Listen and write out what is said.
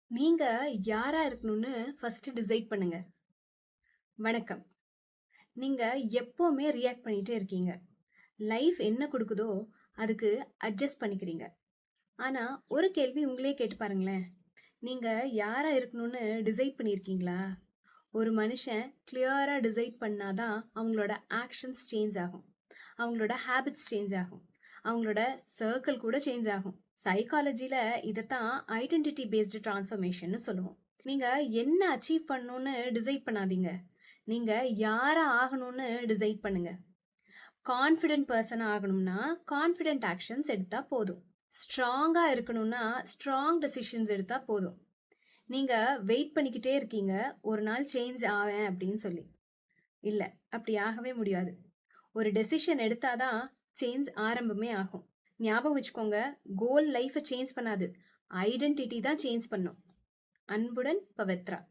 நீங்க யாரா இருக்கணும்னு ஃபர்ஸ்ட் டிசைட் பண்ணுங்க. வணக்கம். நீங்க எப்பவுமே ரியாக்ட் பண்ணிட்டே இருக்கீங்க. லைஃப் என்ன கொடுக்குதோ அதுக்கு அட்ஜஸ்ட் பண்ணிக்கிறீங்க. ஆனா ஒரு கேள்வி உங்களே கேட்டு பாருங்களேன். நீங்க யாரா இருக்கணும்னு டிசைட் பண்ணியிருக்கீங்களா? ஒரு மனுஷன் கிளியரா டிசைட் பண்ணாதான் அவங்களோட ஆக்ஷன்ஸ் சேஞ்ச் ஆகும். அவங்களோட ஹேபிட்ஸ் சேஞ்ச் ஆகும். அவங்களோட சர்க்கிள் கூட சேஞ்ச் ஆகும். சைக்காலஜில இதைத்தான் ஐடென்டிட்டி பேஸ்டு டிரான்ஸ்ஃபர்மேஷன் சொல்லுவோம். நீங்க என்ன அச்சீவ் பண்ணணும்னு டிசைட் பண்ணாதீங்க. நீங்க யாரா ஆகணும்னு டிசைட் பண்ணுங்க. கான்ஃபிடென்ட் பர்சன் ஆகணும்னா கான்ஃபிடென்ட் ஆக்ஷன்ஸ் எடுத்தா போதும். ஸ்ட்ராங்கா இருக்கணும்னா ஸ்ட்ராங் டெசிஷன்ஸ் எடுத்தா போதும். நீங்க வெயிட் பண்ணிக்கிட்டே இருக்கீங்க ஒரு நாள் சேஞ்ச் ஆவேன் அப்படின்னு சொல்லி. இல்ல, அப்படி ஆகவே முடியாது. ஒரு டெசிஷன் எடுத்தாதான் சேஞ்ச் ஆரம்பமே ஆகும். ஞாபகம் வச்சுக்கோங்க, கோல் லைஃபை சேஞ்ச் பண்ணாது, ஐடென்டிட்டி தான் சேஞ்ச் பண்ணும். அன்புடன் பவித்ரா.